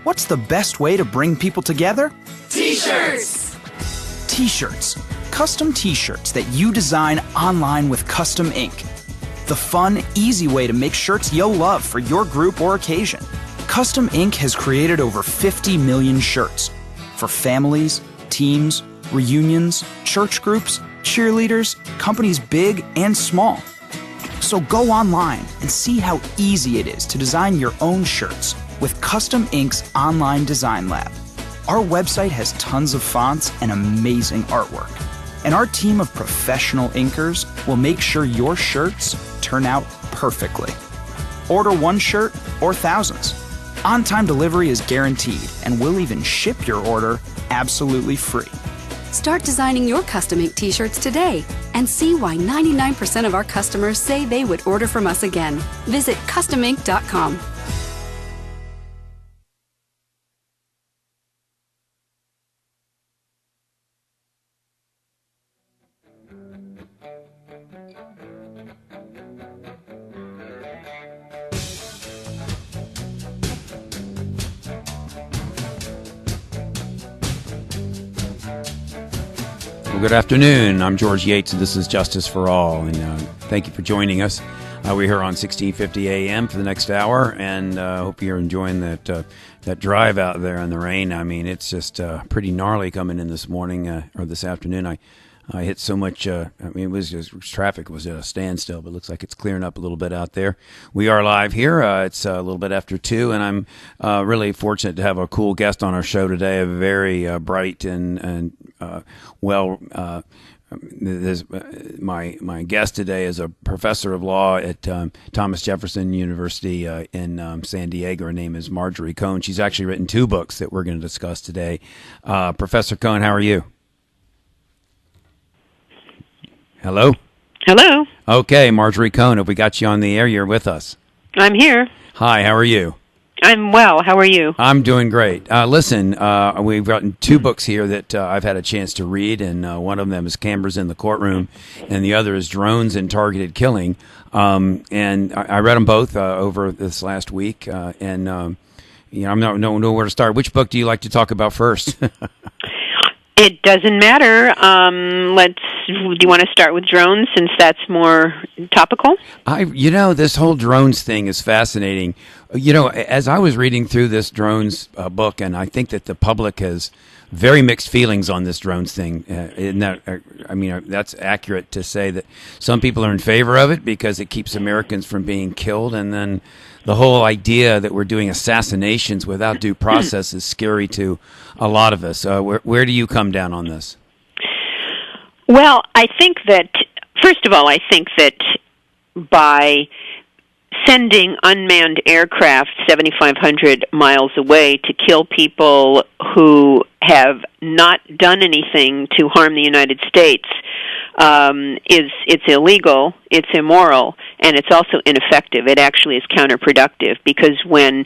What's the best way to bring people together? T-shirts! T-shirts. Custom T-shirts that you design online with custom ink. The fun, easy way to make shirts you'll love for your group or occasion. Custom Ink has created over 50 million shirts for families, teams, reunions, church groups, cheerleaders, companies big and small. So go online and see how easy it is to design your own shirts with Custom Ink's online design lab. Our website has tons of fonts and amazing artwork. And our team of professional inkers will make sure your shirts turn out perfectly. Order one shirt or thousands. On-time delivery is guaranteed, and we'll even ship your order absolutely free. Start designing your custom ink t-shirts today and see why 99% of our customers say they would order from us again. Visit customink.com. Well, good afternoon. I'm George Yates, and this is Justice for All. And thank you for joining us. We're here on 1650 AM for the next hour, and hope you're enjoying that drive out there in the rain. I mean, it's just pretty gnarly coming in this morning or this afternoon. I hit so much. I mean, it was just traffic was at a standstill, but it looks like it's clearing up a little bit out there. We are live here. It's a little bit after 2, and I'm really fortunate to have a cool guest on our show today. A very bright and well. My guest today is a professor of law at Thomas Jefferson University in San Diego. Her name is Marjorie Cohn. She's actually written 2 books that we're going to discuss today. Professor Cohn, how are you? Hello? Hello. Okay, Marjorie Cohn, have we got you on the air? You're with us. I'm here. Hi, how are you? I'm well. How are you? I'm doing great. Listen, we've gotten 2 books here that I've had a chance to read, and one of them is Cameras in the Courtroom, and the other is Drones and Targeted Killing. And I read them both over this last week, and I don't know where to start. Which book do you like to talk about first? It doesn't matter. Do you want to start with drones since that's more topical? This whole drones thing is fascinating. As I was reading through this drones book, and I think that the public has very mixed feelings on this drones thing. That's accurate to say that some people are in favor of it because it keeps Americans from being killed, and then the whole idea that we're doing assassinations without due process is scary to a lot of us. Where do you come down on this? Well, I think that, first of all, by sending unmanned aircraft 7,500 miles away to kill people who have not done anything to harm the United States, it's illegal, it's immoral, and it's also ineffective. It actually is counterproductive because when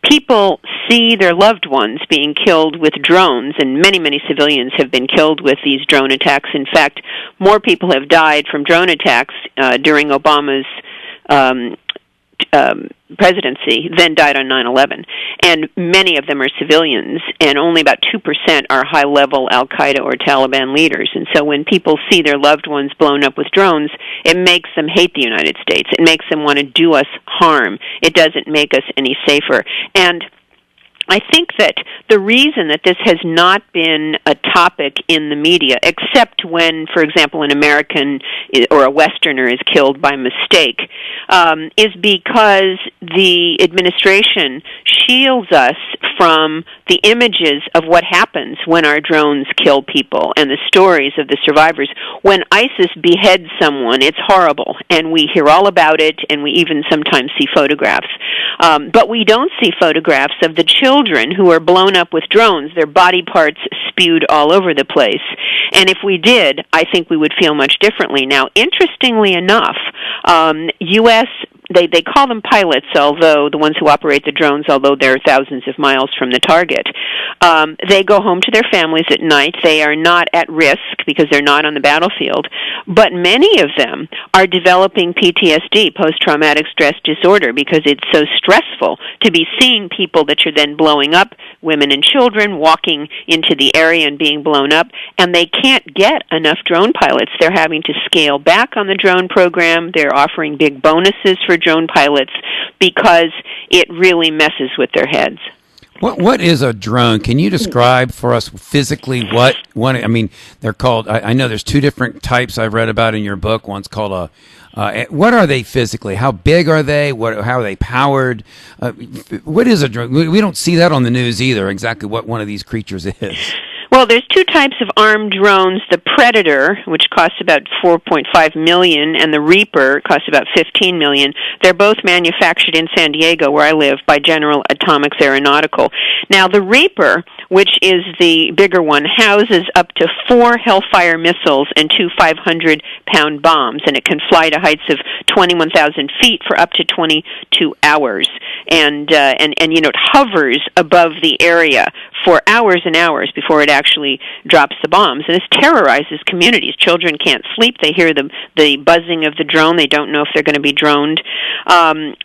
people see their loved ones being killed with drones, and many, many civilians have been killed with these drone attacks. In fact, more people have died from drone attacks during Obama's presidency than died on 9/11. And many of them are civilians, and only about 2% are high-level al-Qaeda or Taliban leaders. And so when people see their loved ones blown up with drones, it makes them hate the United States. It makes them want to do us harm. It doesn't make us any safer. And I think that the reason that this has not been a topic in the media, except when, for example, an American or a Westerner is killed by mistake, is because the administration shields us from the images of what happens when our drones kill people and the stories of the survivors. When ISIS beheads someone, it's horrible, and we hear all about it, and we even sometimes see photographs. But we don't see photographs of the children who are blown up with drones, their body parts spewed all over the place. And if we did, I think we would feel much differently. Now, interestingly enough, U.S. They call them pilots, although the ones who operate the drones, although they're thousands of miles from the target. They go home to their families at night. They are not at risk because they're not on the battlefield. But many of them are developing PTSD, post-traumatic stress disorder, because it's so stressful to be seeing people that you're then blowing up, women and children walking into the area and being blown up, and they can't get enough drone pilots. They're having to scale back on the drone program. They're offering big bonuses for drone pilots because it really messes with their heads. What is a drone? Can you describe for us physically what one? I mean, they're called. I know there's two different types I've read about in your book. One's called what are they physically? How big are they? How are they powered? What is a drone? We don't see that on the news either. Exactly what one of these creatures is. Well, there's two types of armed drones: the Predator, which costs about $4.5 million, and the Reaper costs about $15 million. They're both manufactured in San Diego, where I live, by General Atomics Aeronautical. Now, the Reaper, which is the bigger one, houses up to 4 Hellfire missiles and 2 500-pound bombs, and it can fly to heights of 21,000 feet for up to 22 hours. And you know, it hovers above the area for hours and hours before it actually drops the bombs. And this terrorizes communities. Children can't sleep. They hear the buzzing of the drone. They don't know if they're going to be droned. And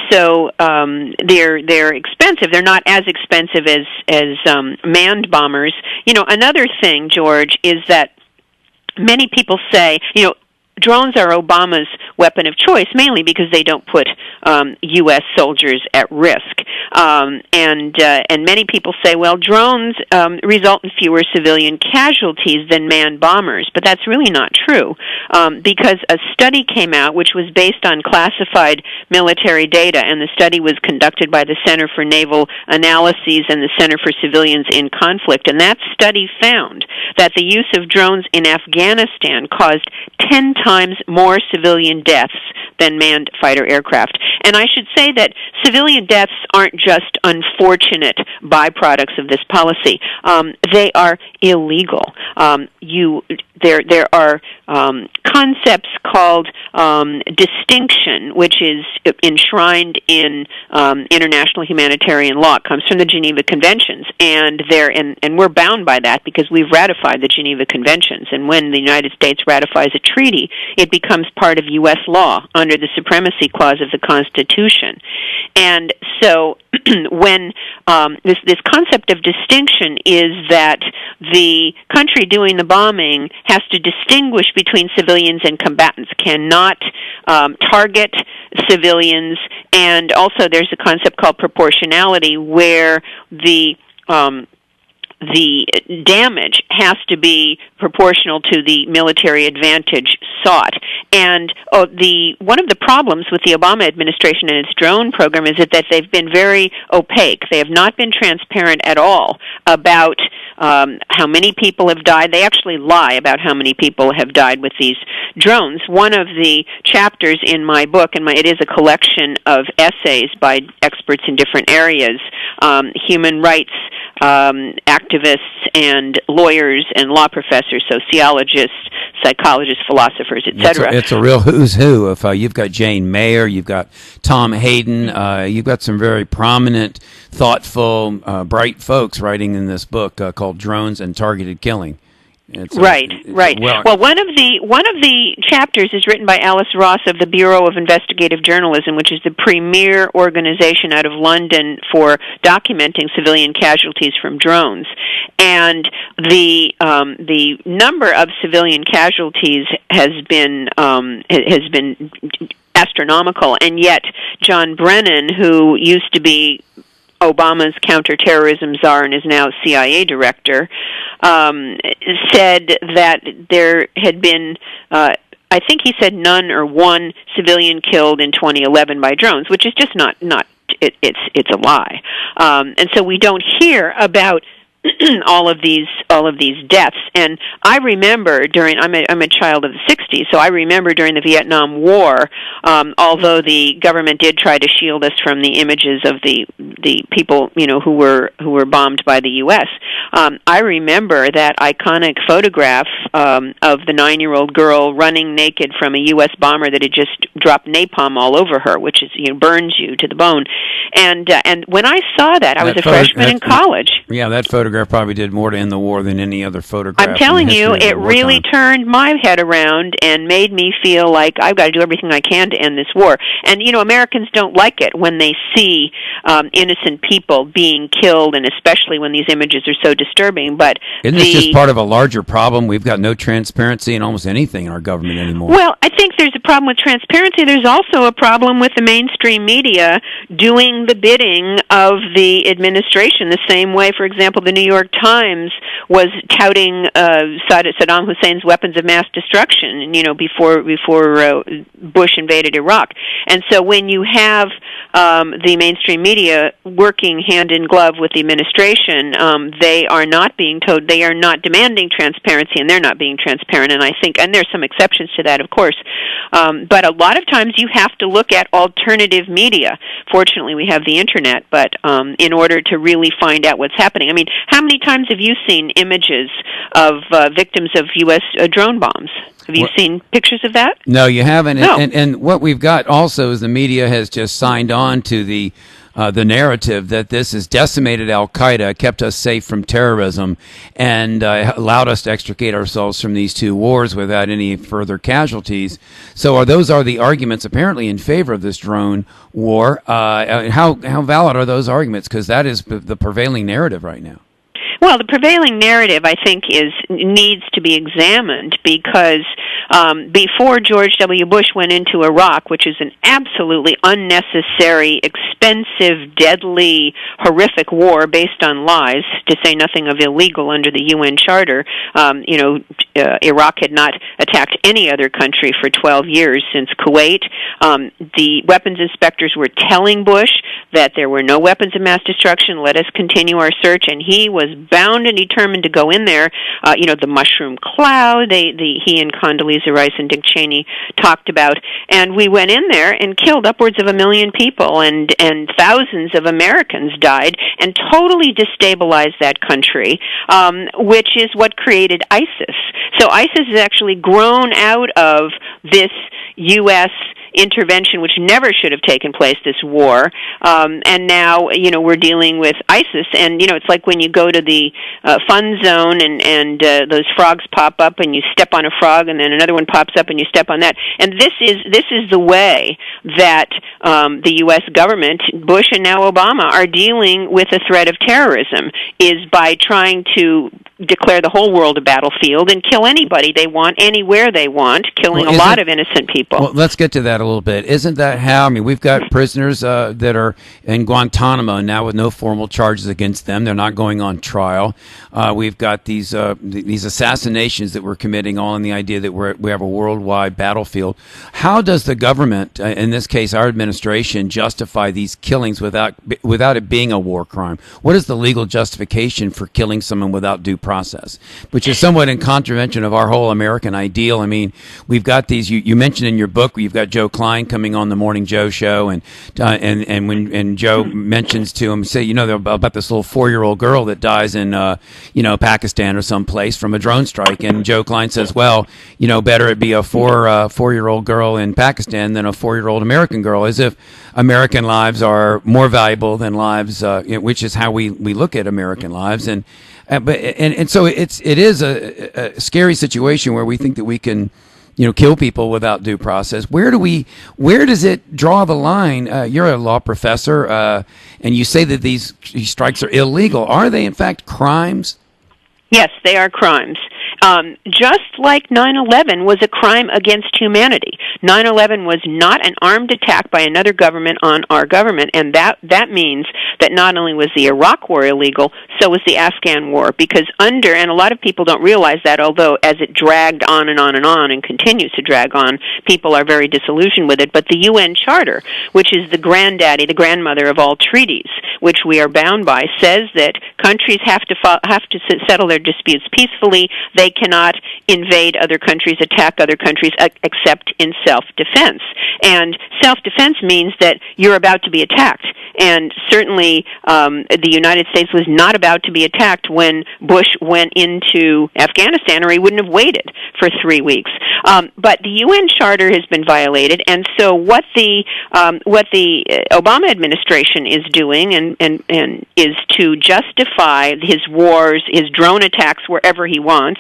so they're expensive. They're not as expensive as manned bombers. You know, another thing, George, is that many people say, you know, drones are Obama's weapon of choice, mainly because they don't put U.S. soldiers at risk. And many people say, well, drones result in fewer civilian casualties than manned bombers, but that's really not true, because a study came out which was based on classified military data, and the study was conducted by the Center for Naval Analyses and the Center for Civilians in Conflict, and that study found that the use of drones in Afghanistan caused 10 times more civilian deaths than manned fighter aircraft. And I should say that civilian deaths aren't just unfortunate byproducts of this policy. They are illegal. There are concepts called distinction, which is enshrined in international humanitarian law. It comes from the Geneva Conventions, and we're bound by that because we've ratified the Geneva Conventions. And when the United States ratifies a treaty, it becomes part of U.S. law under the Supremacy Clause of the Constitution. And so when this concept of distinction is that the country doing the bombing has to distinguish between civilians and combatants, cannot target civilians, and also there's a concept called proportionality where the damage has to be proportional to the military advantage sought. And one of the problems with the Obama administration and its drone program is that they've been very opaque. They have not been transparent at all about how many people have died. They actually lie about how many people have died with these drones. One of the chapters in my book, and it is a collection of essays by experts in different areas, human rights activists and lawyers and law professors, sociologists, psychologists, philosophers, etc. It's a real who's who. If you've got Jane Mayer, you've got Tom Hayden, you've got some very prominent, thoughtful, bright folks writing in this book called "Drones and Targeted Killing." Right. Well, one of the chapters is written by Alice Ross of the Bureau of Investigative Journalism, which is the premier organization out of London for documenting civilian casualties from drones. And the number of civilian casualties has been astronomical, and yet John Brennan, who used to be Obama's counterterrorism czar and is now CIA director, said that there had been, I think he said none or one civilian killed in 2011 by drones, which is just not it's a lie. And so we don't hear about all of these deaths. And I remember I'm a child of the 60s, so I remember during the Vietnam War, although the government did try to shield us from the images of the people, who were bombed by the U.S., I remember that iconic photograph of the 9-year-old girl running naked from a U.S. bomber that had just dropped napalm all over her, which is, burns you to the bone. And when I saw that, I was a freshman in college. Yeah, that photograph probably did more to end the war than any other photograph. I'm telling you, it really turned my head around and made me feel like I've got to do everything I can to end this war. And, Americans don't like it when they see innocent people being killed, and especially when these images are so disturbing. But isn't this just part of a larger problem? We've got no transparency in almost anything in our government anymore. Well, I think there's a problem with transparency. There's also a problem with the mainstream media doing the bidding of the administration the same way, for example, the New York Times was touting Saddam Hussein's weapons of mass destruction, before Bush invaded Iraq. And so when you have the mainstream media working hand in glove with the administration, they are not being told, they are not demanding transparency, and they're not being transparent. And I think, and there's some exceptions to that, of course, but a lot of times you have to look at alternative media. Fortunately, we have the internet, but in order to really find out what's happening. I mean, how many times have you seen images of victims of U.S. Drone bombs? Have you seen pictures of that? No, you haven't. No. And what we've got also is the media has just signed on to the narrative that this has decimated Al-Qaeda, kept us safe from terrorism, and allowed us to extricate ourselves from these two wars without any further casualties. So those are the arguments apparently in favor of this drone war. How valid are those arguments? Because that is the prevailing narrative right now. Well, the prevailing narrative, I think, needs to be examined because before George W. Bush went into Iraq, which is an absolutely unnecessary, expensive, deadly, horrific war based on lies, to say nothing of illegal under the UN Charter, Iraq had not attacked any other country for 12 years since Kuwait. The weapons inspectors were telling Bush that there were no weapons of mass destruction, let us continue our search, and he was bound and determined to go in there. The mushroom cloud, he and Condoleezza Rice and Dick Cheney talked about, and we went in there and killed upwards of 1 million people, and thousands of Americans died, and totally destabilized that country, which is what created ISIS. So ISIS has actually grown out of this U.S. intervention, which never should have taken place, this war, and now we're dealing with ISIS. And it's like when you go to the fun zone and those frogs pop up and you step on a frog, and then another one pops up and you step on that. And this is the way that the U.S. government, Bush and now Obama, are dealing with the threat of terrorism, is by trying to declare the whole world a battlefield and kill anybody they want, anywhere they want, killing a lot of innocent people. Well, let's get to that a little bit. Isn't that how? I mean, we've got prisoners that are in Guantanamo now with no formal charges against them. They're not going on trial. We've got these assassinations that we're committing, all in the idea that we have a worldwide battlefield. How does the government, in this case our administration, justify these killings without it being a war crime? What is the legal justification for killing someone without due process, which is somewhat in contravention of our whole American ideal? I mean, we've got these. You mentioned in your book, you've got Joe Klein coming on the Morning Joe show, and when Joe mentions to him, say, about this little 4-year-old girl that dies in Pakistan or someplace from a drone strike, and Joe Klein says, well, better it be a 4-year-old girl in Pakistan than a 4-year-old American girl, as if American lives are more valuable than lives, which is how we look at American lives, and so it is a scary situation where we think that we can, kill people without due process. Where does it draw the line? You're a law professor, and you say that these strikes are illegal. Are they in fact crimes? Yes, they are crimes. Just like 9/11 was a crime against humanity. 9/11 was not an armed attack by another government on our government, and that means that not only was the Iraq war illegal, so was the Afghan war, because and a lot of people don't realize that, although as it dragged on and on and on and continues to drag on, people are very disillusioned with it, but the UN Charter, which is the grandmother of all treaties, which we are bound by, says that countries have to settle their disputes peacefully. They cannot invade other countries, attack other countries, except in self-defense. And self-defense means that you're about to be attacked. And certainly the United States was not about to be attacked when Bush went into Afghanistan, or he wouldn't have waited for 3 weeks. But the UN Charter has been violated, and so what the Obama administration is doing and is to justify his wars, his drone attacks wherever he wants,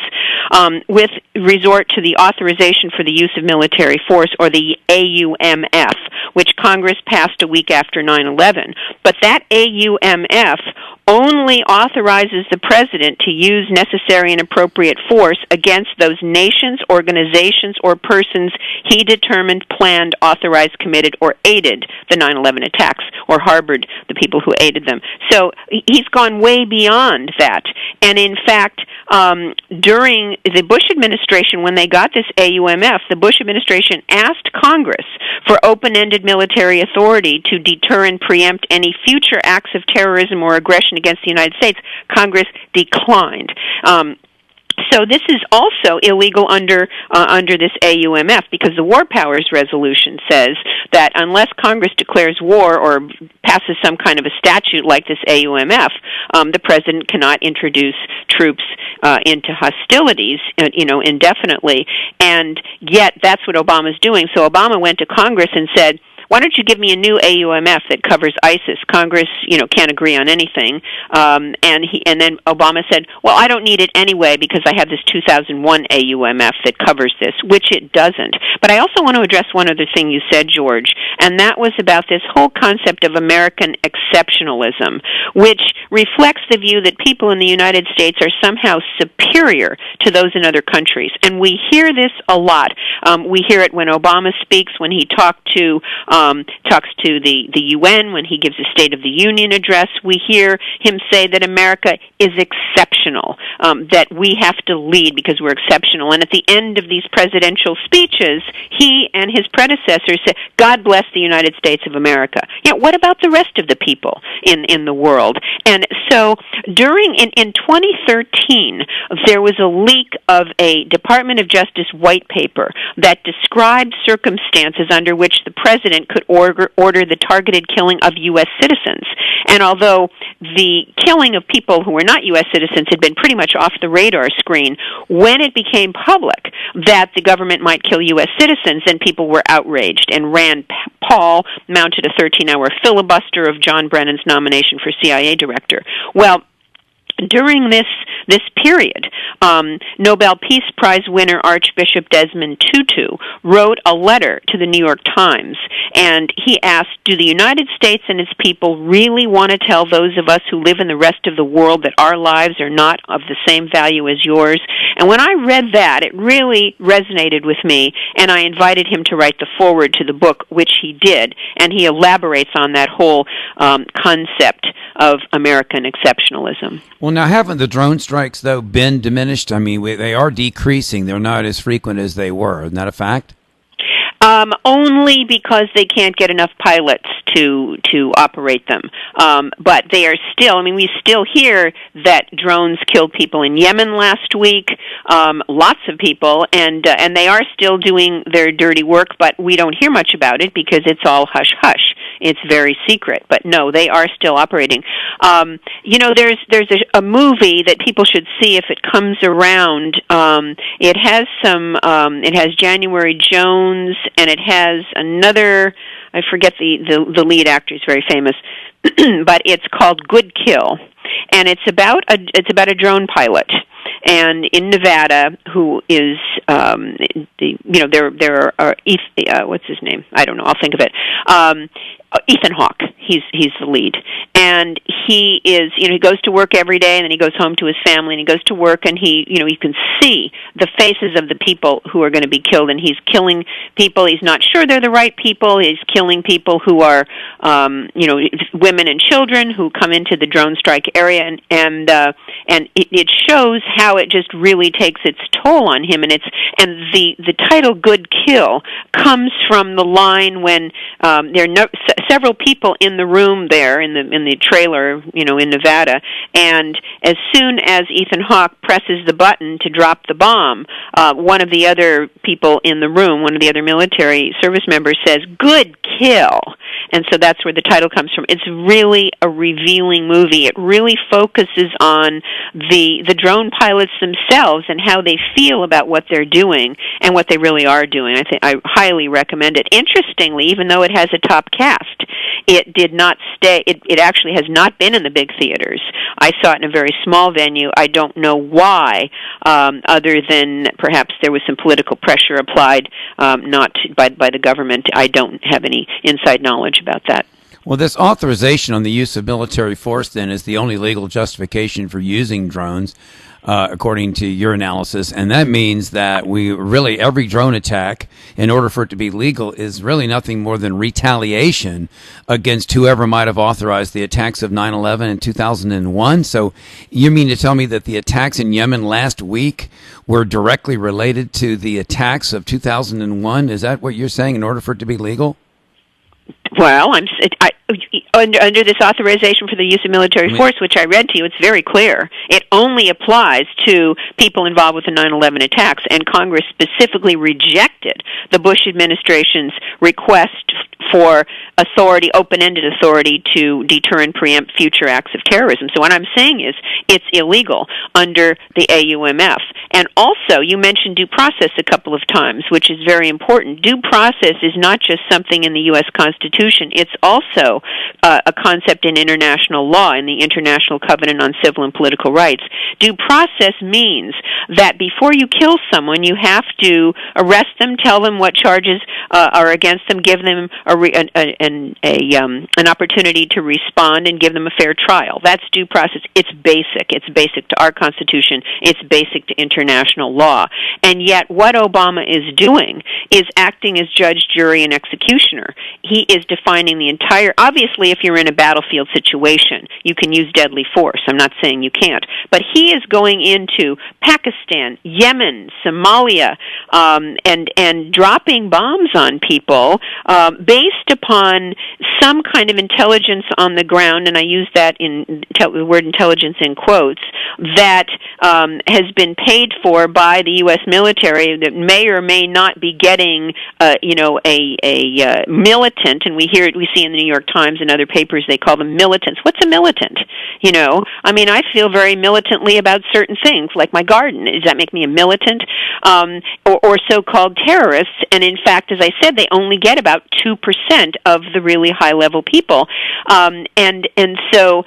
with resort to the authorization for the use of military force, or the AUMF, which Congress passed a week after 9/11. But that AUMF only authorizes the president to use necessary and appropriate force against those nations, organizations, or persons he determined planned, authorized, committed, or aided the 9/11 attacks, or harbored the people who aided them. So he's gone way beyond that. And in fact, during the Bush administration, when they got this AUMF, the Bush administration asked Congress for open-ended military authority to deter and preempt any future acts of terrorism or aggression against the United States. Congress declined. So this is also illegal under this AUMF, because the War Powers Resolution says that unless Congress declares war or passes some kind of a statute like this AUMF, the president cannot introduce troops into hostilities, indefinitely. And yet that's what Obama's doing. So Obama went to Congress and said, why don't you give me a new AUMF that covers ISIS? Congress, can't agree on anything. And then Obama said, well, I don't need it anyway because I have this 2001 AUMF that covers this, which it doesn't. But I also want to address one other thing you said, George, and that was about this whole concept of American exceptionalism, which reflects the view that people in the United States are somehow superior to those in other countries. And we hear this a lot. We hear it when Obama speaks, when he talks to the UN, when he gives a State of the Union address. We hear him say that America is exceptional, that we have to lead because we're exceptional. And at the end of these presidential speeches, he and his predecessors say, God bless the United States of America. What about the rest of the people in the world? And so in 2013, there was a leak of a Department of Justice white paper that described circumstances under which the president could order the targeted killing of U.S. citizens. And although the killing of people who were not U.S. citizens had been pretty much off the radar screen, when it became public that the government might kill U.S. citizens, then people were outraged. And Rand Paul mounted a 13-hour filibuster of John Brennan's nomination for CIA director. Well, during this period, Nobel Peace Prize winner Archbishop Desmond Tutu wrote a letter to the New York Times, and he asked, do the United States and its people really want to tell those of us who live in the rest of the world that our lives are not of the same value as yours? And when I read that, it really resonated with me, and I invited him to write the foreword to the book, which he did, and he elaborates on that whole concept of American exceptionalism. Well, now, haven't the drone strikes, though, been diminished? I mean, they are decreasing. They're not as frequent as they were. Isn't that a fact? Only because they can't get enough pilots to operate them. But they are still, we still hear that drones killed people in Yemen last week, lots of people, and they are still doing their dirty work, but we don't hear much about it because it's all hush-hush. It's very secret. But no, they are still operating. There's a movie that people should see if it comes around. It has January Jones, and it has another, I forget the lead actor, he's very famous, but it's called Good Kill, and it's about a drone pilot, and in Nevada, who is there are what's his name? I don't know. I'll think of it. Ethan Hawke. He's the lead, and he is he goes to work every day, and then he goes home to his family, and he goes to work, and you can see the faces of the people who are going to be killed, and he's killing people. He's not sure they're the right people. He's killing people who are women and children who come into the drone strike area, and it shows how it just really takes its toll on him, and the title "Good Kill" comes from the line when there are several people in the room there in the trailer, in Nevada. And as soon as Ethan Hawke presses the button to drop the bomb, one of the other people in the room, one of the other military service members, says, "Good kill." And so that's where the title comes from. It's really a revealing movie. It really focuses on the drone pilots themselves and how they feel about what they're doing and what they really are doing. I highly recommend it. Interestingly, even though it has a top cast, it did not stay. It actually has not been in the big theaters. I saw it in a very small venue. I don't know why, other than perhaps there was some political pressure applied, not by the government. I don't have any inside knowledge about that. Well, this authorization on the use of military force, then, is the only legal justification for using drones, according to your analysis. And that means that every drone attack, in order for it to be legal, is really nothing more than retaliation against whoever might have authorized the attacks of 9/11 and 2001. So you mean to tell me that the attacks in Yemen last week were directly related to the attacks of 2001? Is that what you're saying, in order for it to be legal? Well, under this authorization for the use of military force, which I read to you, it's very clear. It only applies to people involved with the 9/11 attacks, and Congress specifically rejected the Bush administration's request for authority, open-ended authority, to deter and preempt future acts of terrorism. So what I'm saying is it's illegal under the AUMF. And also, you mentioned due process a couple of times, which is very important. Due process is not just something in the U.S. Constitution. It's also a concept in international law, in the International Covenant on Civil and Political Rights. Due process means that before you kill someone, you have to arrest them, tell them what charges are against them, give them an opportunity to respond, and give them a fair trial. That's due process. It's basic. It's basic to our Constitution. It's basic to international law. And yet what Obama is doing is acting as judge, jury, and executioner. He is defining the entire... Obviously, if you're in a battlefield situation, you can use deadly force. I'm not saying you can't. But he is going into Pakistan, Yemen, Somalia, and dropping bombs on people based upon some kind of intelligence on the ground, and I use that the word intelligence in quotes, that has been paid for by the U.S. military, that may or may not be getting, a militant, and we see in the New York Times and other papers they call them militants. What's a militant? I feel very militantly about certain things, like my garden. Does that make me a militant? Or so-called terrorists, and in fact, as I said, they only get about 2% of the really high-level people, and so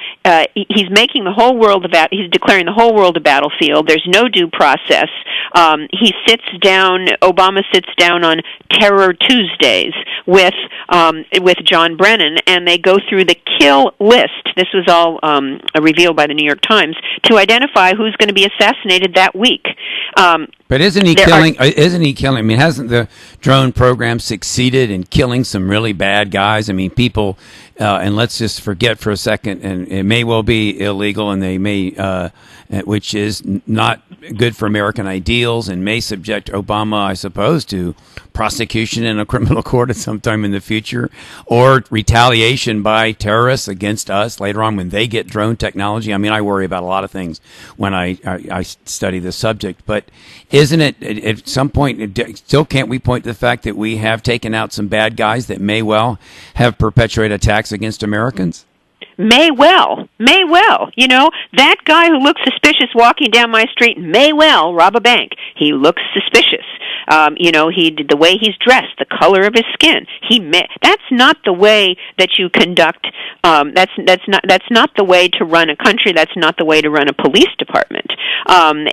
he's making the whole world he's declaring the whole world a battlefield. There's no due process. Obama sits down on Terror Tuesdays with John Brennan, and they go through the kill list. This was all revealed by the New York Times, to identify who's going to be assassinated that week. But isn't he killing? I mean, hasn't the drone program succeeded in killing some really bad guys? I mean, people, and let's just forget for a second, and it may well be illegal, and they may, which is not good for American ideals, and may subject Obama, I suppose, to prosecution in a criminal court at some time in the future, or retaliation by terrorists against us later on when they get drone technology. I mean, I worry about a lot of things when I study this subject, but isn't it at some point, still can't we point to the fact that we have taken out some bad guys that may well have perpetuated attacks against Americans? May well. That guy who looks suspicious walking down my street may well rob a bank. He looks suspicious. The way he's dressed, the color of his skin. That's not the way that you conduct. That's not the way to run a country. That's not the way to run a police department. And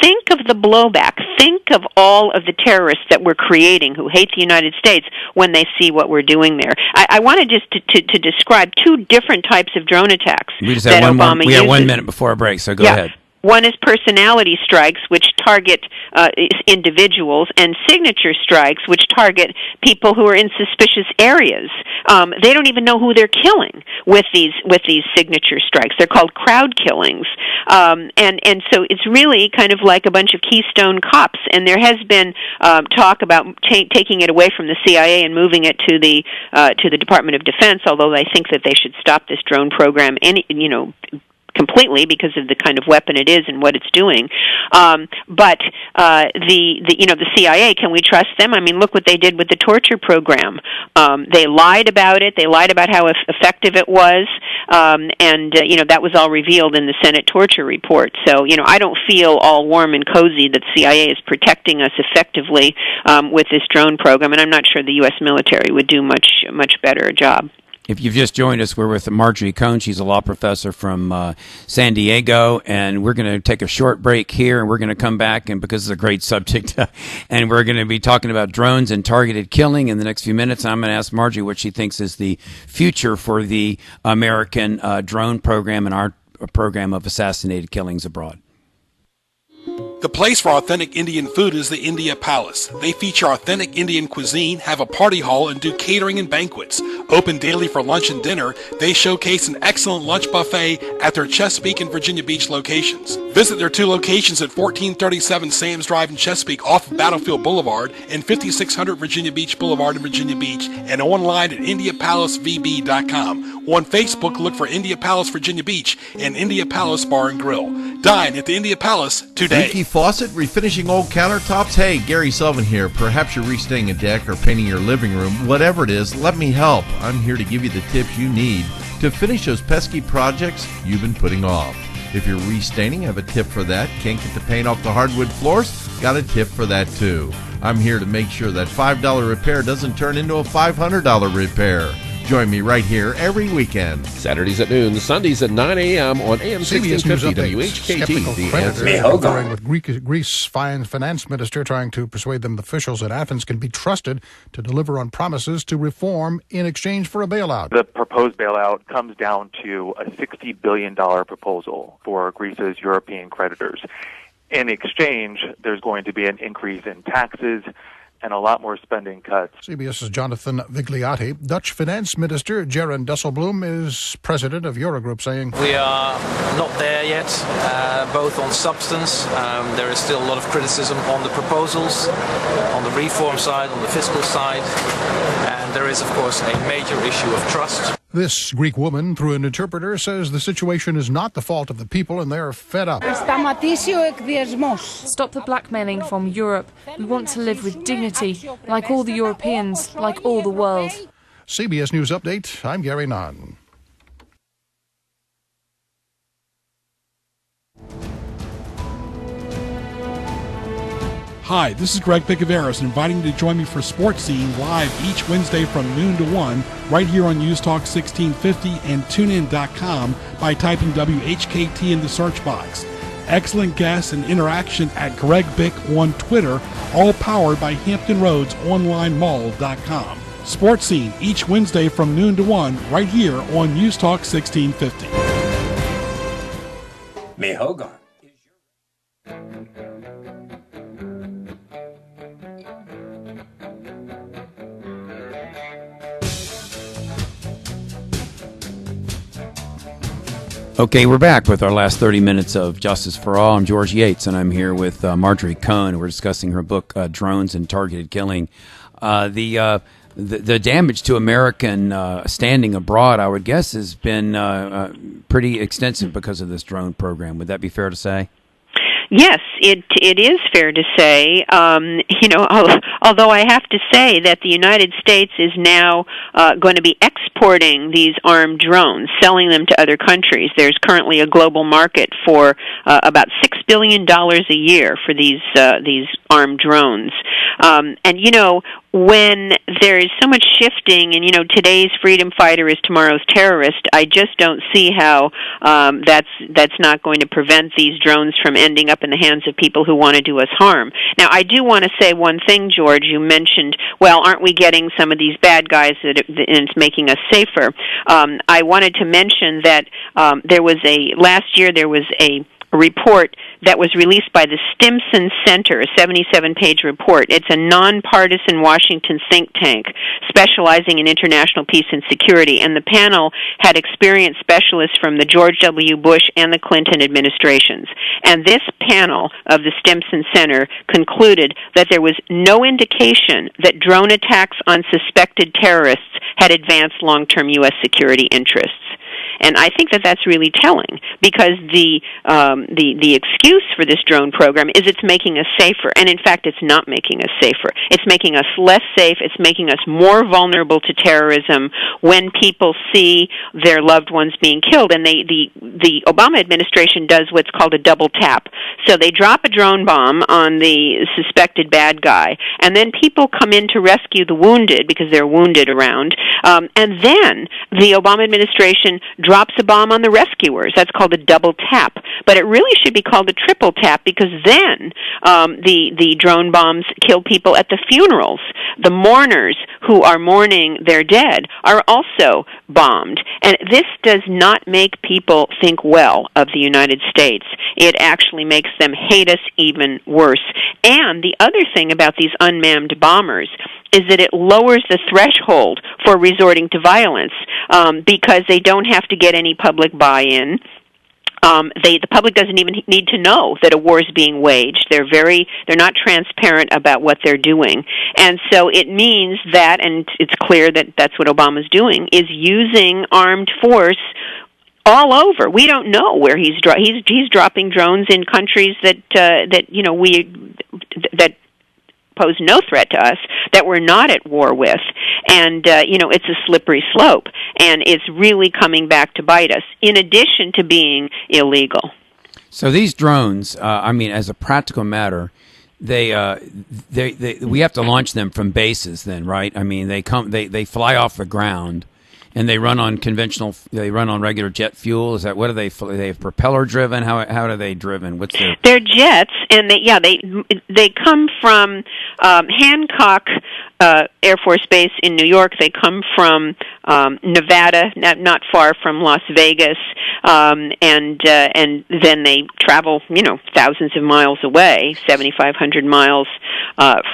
think of the blowback. Think of all of the terrorists that we're creating who hate the United States when they see what we're doing there. I wanted just to describe two different types of drone attacks. We just have Obama we have 1 minute before our break, so go ahead. One is personality strikes, which target individuals, and signature strikes, which target people who are in suspicious areas. They don't even know who they're killing with these signature strikes. They're called crowd killings, and so it's really kind of like a bunch of Keystone cops. And there has been talk about taking it away from the CIA and moving it to the Department of Defense. Although I think that they should stop this drone program completely because of the kind of weapon it is and what it's doing. But the CIA, can we trust them? I mean, look what they did with the torture program. They lied about it. They lied about how effective it was, and that was all revealed in the Senate torture report. So I don't feel all warm and cozy that the CIA is protecting us effectively with this drone program, and I'm not sure the U.S. military would do much better a job. If you've just joined us, we're with Marjorie Cohn. She's a law professor from San Diego, and we're going to take a short break here, and we're going to come back, and because it's a great subject, and we're going to be talking about drones and targeted killing in the next few minutes. I'm going to ask Marjorie what she thinks is the future for the American drone program and our program of assassinated killings abroad. The place for authentic Indian food is the India Palace. They feature authentic Indian cuisine, have a party hall, and do catering and banquets. Open daily for lunch and dinner, they showcase an excellent lunch buffet at their Chesapeake and Virginia Beach locations. Visit their two locations at 1437 Sam's Drive in Chesapeake off of Battlefield Boulevard and 5600 Virginia Beach Boulevard in Virginia Beach, and online at IndiaPalaceVB.com. On Facebook, look for India Palace Virginia Beach and India Palace Bar and Grill. Dine at the India Palace today. Leaky faucet, refinishing old countertops? Hey, Gary Sullivan here. Perhaps you're restaining a deck or painting your living room. Whatever it is, let me help. I'm here to give you the tips you need to finish those pesky projects you've been putting off. If you're restaining, have a tip for that. Can't get the paint off the hardwood floors? Got a tip for that too. I'm here to make sure that $5 repair doesn't turn into a $500 repair. Join me right here every weekend. Saturdays at noon, Sundays at 9 a.m. on AM 1650 WHKT. The Answer. With Greece finance minister trying to persuade them officials at Athens can be trusted to deliver on promises to reform in exchange for a bailout. The proposed bailout comes down to a $60 billion proposal for Greece's European creditors. In exchange, there's going to be an increase in taxes and a lot more spending cuts. CBS's Jonathan Vigliotti. Dutch Finance Minister Jeroen Dijsselbloem is president of Eurogroup, saying, "We are not there yet, both on substance. There is still a lot of criticism on the proposals, on the reform side, on the fiscal side, and there is, of course, a major issue of trust." This Greek woman, through an interpreter, says the situation is not the fault of the people and they're fed up. Stop the blackmailing from Europe. We want to live with dignity, like all the Europeans, like all the world. CBS News Update, I'm Gary Nunn. Hi, this is Greg Picaveros, inviting you to join me for Sports Scene live each Wednesday from noon to 1, right here on News Talk 1650 and TuneIn.com by typing WHKT in the search box. Excellent guests and interaction at Greg Bick on Twitter, all powered by HamptonRoadsOnlineMall.com. Sports Scene each Wednesday from noon to 1, right here on News Talk 1650. Mihogan. Okay, we're back with our last 30 minutes of Justice for All. I'm George Yates, and I'm here with Marjorie Cohn. We're discussing her book, Drones and Targeted Killing. The damage to American standing abroad, I would guess, has been pretty extensive because of this drone program. Would that be fair to say? Yes, it is fair to say. Although I have to say that the United States is now going to be exporting these armed drones, selling them to other countries. There's currently a global market for about $6 billion a year for these armed drones. When there is so much shifting, and today's freedom fighter is tomorrow's terrorist, I just don't see how that's not going to prevent these drones from ending up in the hands of people who want to do us harm. Now, I do want to say one thing, George. You mentioned, well, aren't we getting some of these bad guys and it's making us safer? I wanted to mention that last year there was a report that was released by the Stimson Center, a 77-page report. It's a nonpartisan Washington think tank specializing in international peace and security, and the panel had experienced specialists from the George W. Bush and the Clinton administrations. And this panel of the Stimson Center concluded that there was no indication that drone attacks on suspected terrorists had advanced long-term U.S. security interests. And I think that that's really telling, because the excuse for this drone program is it's making us safer, and in fact it's not making us safer. It's making us less safe. It's making us more vulnerable to terrorism when people see their loved ones being killed. And the Obama administration does what's called a double tap. So they drop a drone bomb on the suspected bad guy, and then people come in to rescue the wounded because they're wounded around, and then the Obama administration drops a bomb on the rescuers. That's called a double tap. But it really should be called a triple tap, because then the drone bombs kill people at the funerals. The mourners who are mourning their dead are also bombed. And this does not make people think well of the United States. It actually makes them hate us even worse. And the other thing about these unmanned bombers is that it lowers the threshold for resorting to violence, because they don't have to get any public buy-in. The public doesn't even need to know that a war is being waged. They're not transparent about what they're doing. And so it means that, and it's clear that that's what Obama's doing, is using armed force all over. We don't know where he's dropping drones in countries that pose no threat to us, that we're not at war with. And, it's a slippery slope. And it's really coming back to bite us, in addition to being illegal. So these drones, as a practical matter, we have to launch them from bases then, right? I mean, they fly off the ground. And they run on regular jet fuel. Is that, what are they? They have propeller driven. How are they driven? They're jets, and they come from Hancock Air Force Base in New York. They come from Nevada, not far from Las Vegas, and then they travel, thousands of miles away, 7,500 miles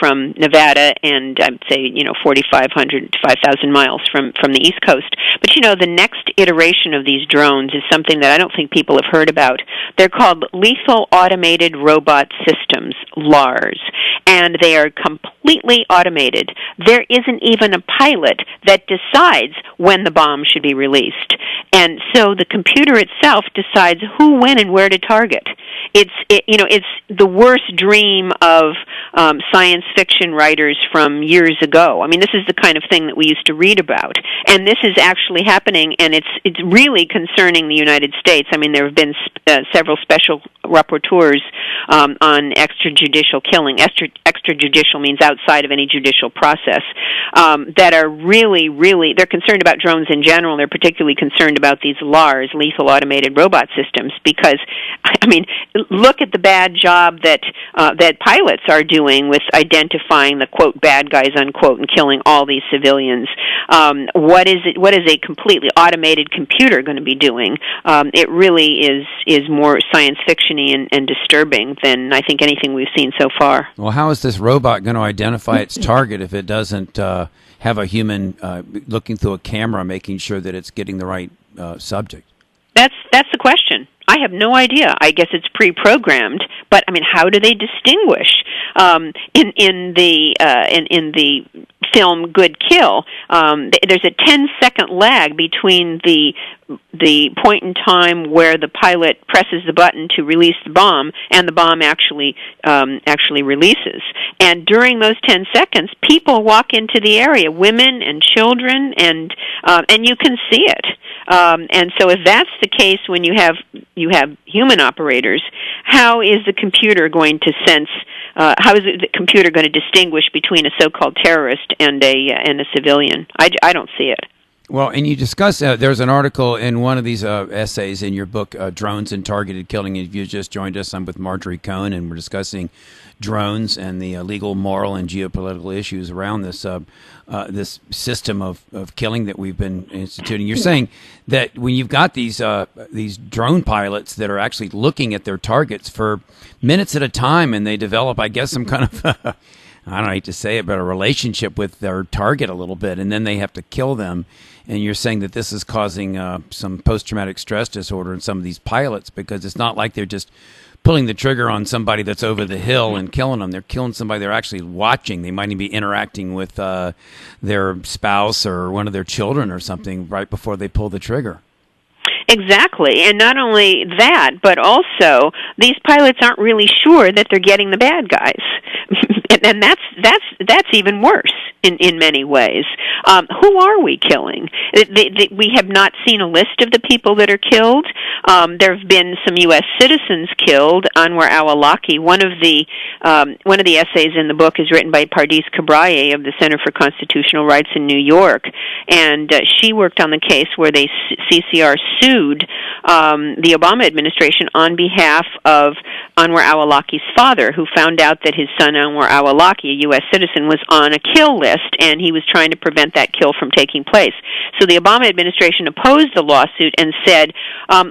from Nevada, and I'd say 4,500 to 5,000 miles from the East Coast. But the next iteration of these drones is something that I don't think people have heard about. They're called Lethal Automated Robot Systems, LARS, and they are completely automated. There isn't even a pilot that decides when the bomb should be released. And so the computer itself decides who, when, and where to target. It's the worst dream of science fiction writers from years ago. I mean, this is the kind of thing that we used to read about, and this is actually happening, and it's really concerning the United States. I mean, there have been several special rapporteurs on extrajudicial killing. Extrajudicial means outside of any judicial process. That are really, they're concerned about drones in general. They're particularly concerned about these LARS, Lethal Automated Robot Systems, because, look at the bad job that pilots are doing with identifying the, quote, bad guys, unquote, and killing all these civilians. What is a completely automated computer going to be doing? It really is more science fiction-y and disturbing than I think anything we've seen so far. Well, how is this robot going to identify its target if it doesn't have a human looking through a camera, making sure that it's getting the right subject? That's the question. I have no idea. I guess it's pre-programmed, but how do they distinguish? In the film Good Kill, there's a 10-second lag between the point in time where the pilot presses the button to release the bomb and the bomb actually releases. And during those 10 seconds, people walk into the area, women and children, and you can see it. And so if that's the case when you have human operators, how is the computer going to sense, how is the computer going to distinguish between a so-called terrorist and a civilian? I don't see it. Well, and you discuss, there's an article in one of these essays in your book, Drones and Targeted Killing. If you just joined us, I'm with Marjorie Cohn, and we're discussing drones and the legal, moral, and geopolitical issues around this. this system of killing that we've been instituting. You're saying that when you've got these drone pilots that are actually looking at their targets for minutes at a time, and they develop, I guess, some kind of I don't hate to say it, but a relationship with their target a little bit, and then they have to kill them. And you're saying that this is causing some post-traumatic stress disorder in some of these pilots, because it's not like they're just pulling the trigger on somebody that's over the hill and killing them. They're killing somebody they're actually watching. They might even be interacting with their spouse or one of their children or something right before they pull the trigger. Exactly. And not only that, but also these pilots aren't really sure that they're getting the bad guys. And that's even worse in many ways. Who are we killing? We have not seen a list of the people that are killed. There have been some U.S. citizens killed. Anwar al-Awlaki, one of the essays in the book is written by Pardis Kabraye of the Center for Constitutional Rights in New York, and she worked on the case where CCR sued the Obama administration on behalf of Anwar al-Awlaki's father, who found out that his son Anwar al-Awlaki, a U.S. citizen, was on a kill list, and he was trying to prevent that kill from taking place. So the Obama administration opposed the lawsuit and said,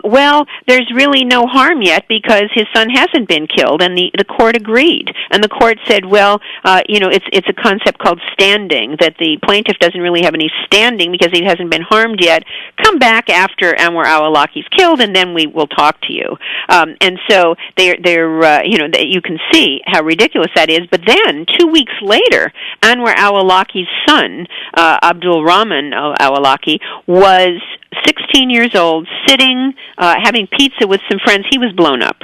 well, there's really no harm yet because his son hasn't been killed, and the court agreed. And the court said, well, it's a concept called standing, that the plaintiff doesn't really have any standing because he hasn't been harmed yet. Come back after Anwar al-Awlaki's killed, and then we will talk to you. And so you can see how ridiculous that is. But then 2 weeks later, Anwar al-Awlaki's son, Abdul Rahman al-Awlaki, was 16 years old, sitting, having pizza with some friends. He was blown up.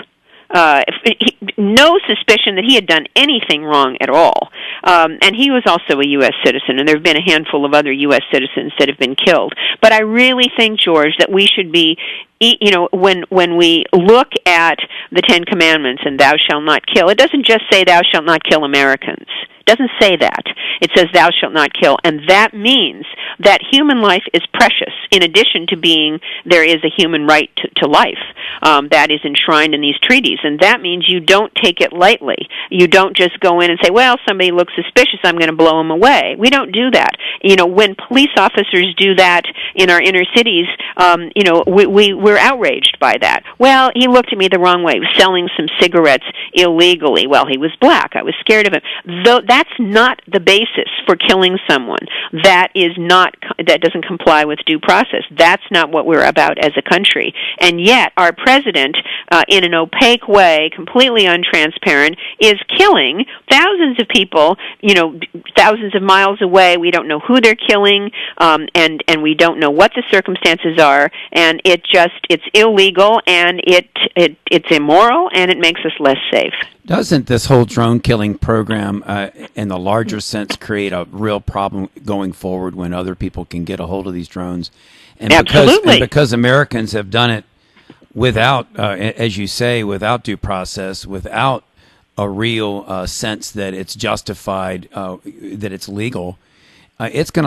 No suspicion that he had done anything wrong at all. And he was also a U.S. citizen, and there have been a handful of other U.S. citizens that have been killed. But I really think, George, that we should be, when we look at the Ten Commandments and thou shalt not kill, it doesn't just say thou shalt not kill Americans. It doesn't say that. It says thou shalt not kill, and that means that human life is precious, in addition to being there is a human right to life that is enshrined in these treaties, and that means you don't take it lightly. You don't just go in and say, well, somebody looks suspicious, I'm going to blow them away. We don't do that. When police officers do that in our inner cities, we're outraged by that. Well, he looked at me the wrong way. He was selling some cigarettes illegally. Well, he was black. I was scared of him. Though that's not the basis for killing someone. That doesn't comply with due process. That's not what we're about as a country. And yet, our president, in an opaque way, completely untransparent, is killing thousands of people, thousands of miles away. We don't know who they're killing, and we don't know what the circumstances are, and it's illegal, and it's immoral, and it makes us less safe. Doesn't this whole drone killing program, in the larger sense, create a real problem going forward when other people can get a hold of these drones? And Absolutely. Because Americans have done it without, as you say, without due process, without a real sense that it's justified, that it's legal, isn't it going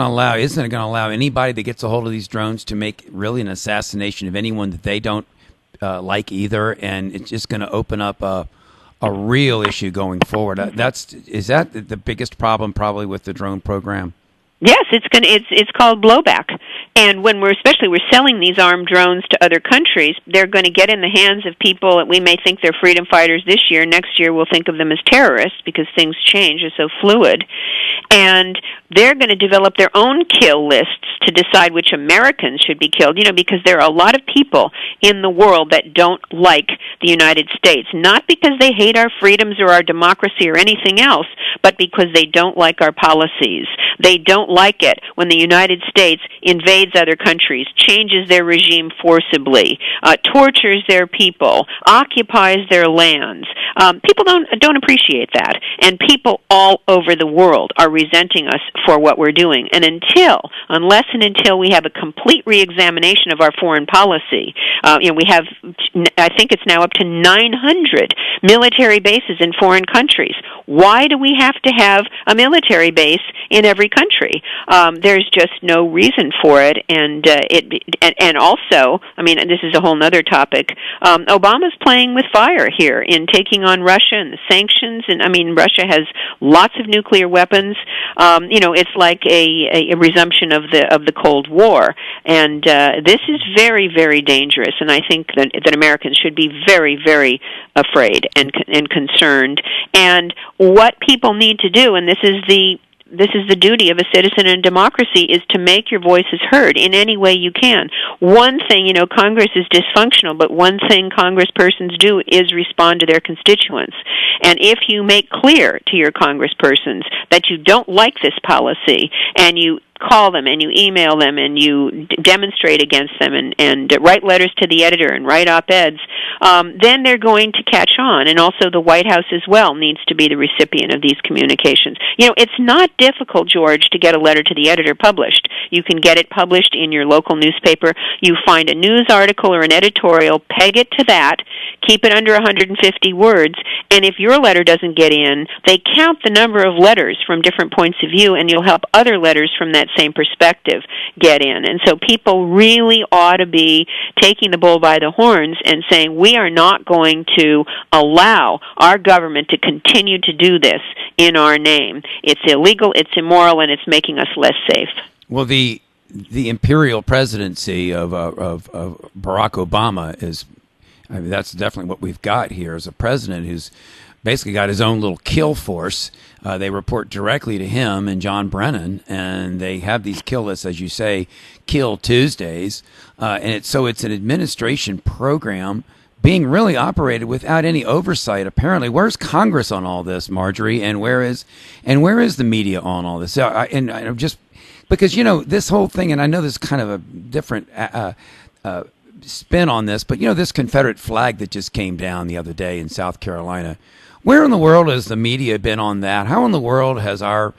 to allow anybody that gets a hold of these drones to make really an assassination of anyone that they don't like either? And it's just going to open up a real issue going forward. Is that the biggest problem probably with the drone program? Yes, it's called blowback. And when we're selling these armed drones to other countries, they're going to get in the hands of people that we may think they're freedom fighters this year. Next year we'll think of them as terrorists because things change, are so fluid. And they're going to develop their own kill lists to decide which Americans should be killed, because there are a lot of people in the world that don't like the United States, not because they hate our freedoms or our democracy or anything else, but because they don't like our policies. They don't like it when the United States invades other countries, changes their regime forcibly, tortures their people, occupies their lands. People don't appreciate that, and people all over the world are resenting us for what we're doing. And unless and until we have a complete reexamination of our foreign policy, we have, I think it's now up to 900 military bases in foreign countries. Why do we have to have a military base in every country? There's just no reason for it, and also, this is a whole other topic. Obama's playing with fire here in taking on Russia and the sanctions, and Russia has lots of nuclear weapons. it's like a resumption of the Cold War, and this is very, very dangerous. And I think that Americans should be very, very afraid and concerned. And what people need to do, and this is the duty of a citizen in a democracy, is to make your voices heard in any way you can. One thing, Congress is dysfunctional, but one thing congresspersons do is respond to their constituents. And if you make clear to your congresspersons that you don't like this policy, and you call them and you email them and you demonstrate against them and write letters to the editor and write op-eds, then they're going to catch on. And also the White House as well needs to be the recipient of these communications. It's not difficult, George, to get a letter to the editor published. You can get it published in your local newspaper. You find a news article or an editorial, peg it to that, keep it under 150 words, and if your letter doesn't get in, they count the number of letters from different points of view, and you'll help other letters from that same perspective get in. And so people really ought to be taking the bull by the horns and saying, we are not going to allow our government to continue to do this in our name. It's illegal, it's immoral, and it's making us less safe. Well, the imperial presidency of Barack Obama is, that's definitely what we've got here, is a president who's basically got his own little kill force. They report directly to him and John Brennan, and they have these kill lists, as you say, Kill Tuesdays. And it's an administration program being really operated without any oversight, apparently. Where's Congress on all this, Marjorie? And where is the media on all this? And just because, this whole thing, and I know there's kind of a different spin on this, but, this Confederate flag that just came down the other day in South Carolina, where in the world has the media been on that? How in the world has our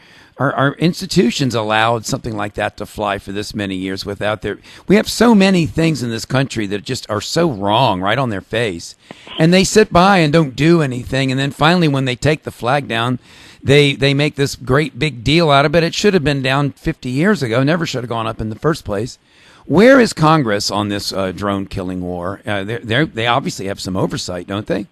institutions allowed something like that to fly for this many years without their... We have so many things in this country that just are so wrong right on their face, and they sit by and don't do anything, and then finally when they take the flag down, they make this great big deal out of it. It should have been down 50 years ago, never should have gone up in the first place. Where is Congress on this drone killing war? They obviously have some oversight, don't they?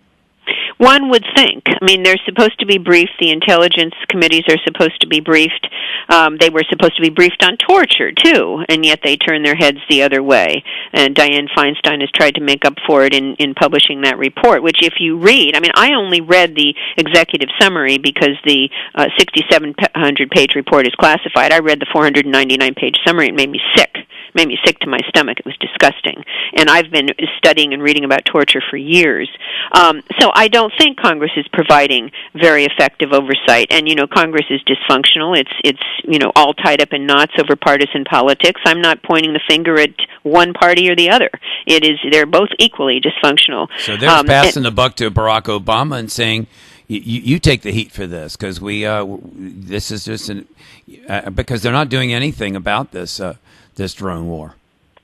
One would think. I mean, they're supposed to be briefed. The intelligence committees are supposed to be briefed. They were supposed to be briefed on torture, too, and yet they turn their heads the other way. And Dianne Feinstein has tried to make up for it in publishing that report, which if you read, I only read the executive summary because the 6,700-page report is classified. I read the 499-page summary. It made me sick. Made me sick to my stomach. It was disgusting. And I've been studying and reading about torture for years. So I don't think Congress is providing very effective oversight. And, Congress is dysfunctional. It's all tied up in knots over partisan politics. I'm not pointing the finger at one party or the other. They're both equally dysfunctional. So they're passing the buck to Barack Obama and saying, you take the heat for this, because this is just because they're not doing anything about this drone war.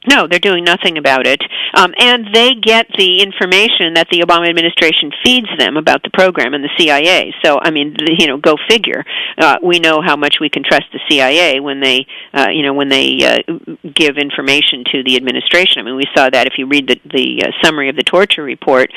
No, they're doing nothing about it. And they get the information that the Obama administration feeds them about the program and the CIA. So, go figure. We know how much we can trust the CIA when they give information to the administration. We saw that if you read the summary of the torture report,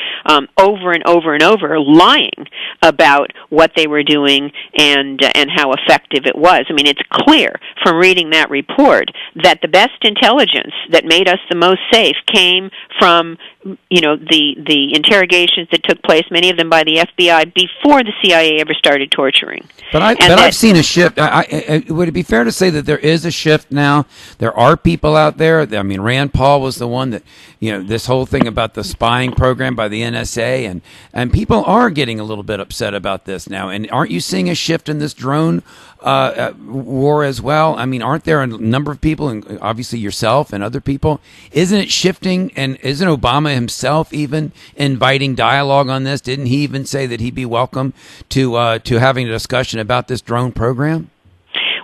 over and over and over, lying about what they were doing and how effective it was. It's clear from reading that report that the best intelligence that made us the most safe came from the interrogations that took place, many of them by the FBI, before the CIA ever started torturing. But I've seen a shift. Would it be fair to say that there is a shift now? There are people out there. Rand Paul was the one that, this whole thing about the spying program by the NSA, and people are getting a little bit upset about this now. And aren't you seeing a shift in this drone war as well? Aren't there a number of people, and obviously yourself and other people, isn't it shifting? And isn't Obama himself even inviting dialogue on this? Didn't he even say that he'd be welcome to having a discussion about this drone program?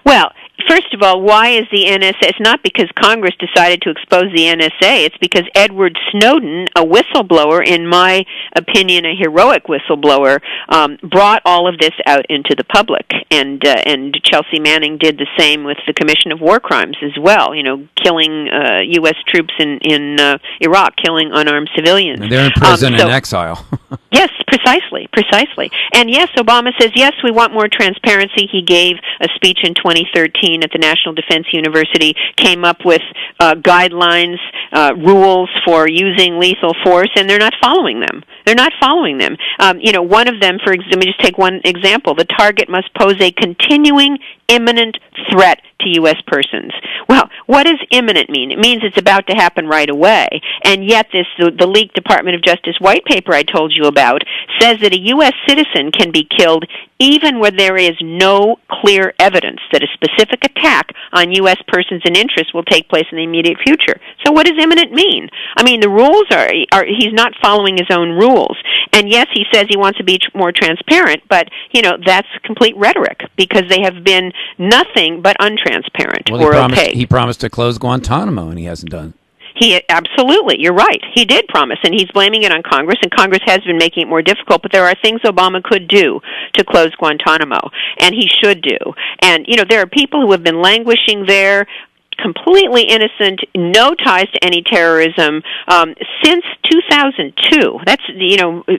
Well, first of all, why is the NSA? It's not because Congress decided to expose the NSA. It's because Edward Snowden, a whistleblower, in my opinion, a heroic whistleblower, brought all of this out into the public. And Chelsea Manning did the same with the Commission of War Crimes as well. Killing U.S. troops in Iraq, killing unarmed civilians. And they're in prison in exile. Yes, precisely. And yes, Obama says, yes, we want more transparency. He gave a speech in 2013 at the National Defense University, came up with guidelines, rules for using lethal force, and they're not following them. One of them, let me just take one example. The target must pose a continuing, imminent threat to U.S. persons. Well, what does imminent mean? It means it's about to happen right away. And yet the leaked Department of Justice white paper I told you about says that a U.S. citizen can be killed even where there is no clear evidence that a specific attack on U.S. persons and interests will take place in the immediate future. So what does imminent mean? I mean, the rules are he's not following his own rules. And yes, he says he wants to be more transparent, but, that's complete rhetoric because they have been nothing but untransparent or opaque. He promised to close Guantanamo, and he hasn't done. Absolutely, you're right. He did promise, and he's blaming it on Congress, and Congress has been making it more difficult, but there are things Obama could do to close Guantanamo, and he should do. And, there are people who have been languishing there, completely innocent, no ties to any terrorism, since 2002. That's,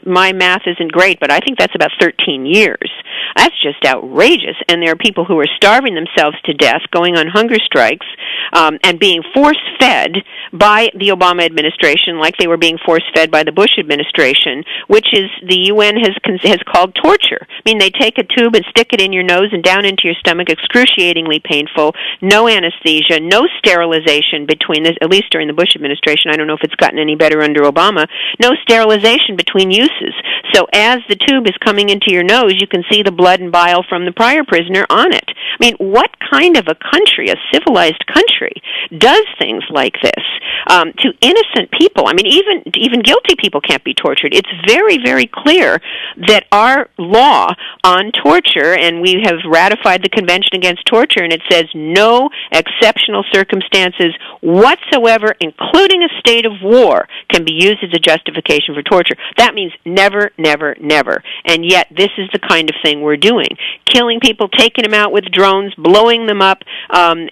my math isn't great, but I think that's about 13 years. That's just outrageous. And there are people who are starving themselves to death, going on hunger strikes, and being force-fed by the Obama administration like they were being force-fed by the Bush administration, which is the UN has called torture. I mean, they take a tube and stick it in your nose and down into your stomach, excruciatingly painful, no anesthesia, no sterilization between this, at least during the Bush administration. I don't know if it's gotten any better under Obama. No sterilization between uses. So as the tube is coming into your nose, you can see the blood and bile from the prior prisoner on it. I mean, what kind of a country, a civilized country, does things like this to innocent people? I mean, even guilty people can't be tortured. It's very, very clear that our law on torture, and we have ratified the Convention Against Torture, and it says no exceptional circumstances whatsoever, including a state of war, can be used as a justification for torture. That means never, never, never. And yet this is the kind of thing we're doing. Killing people, taking them out with drones, blowing them up, and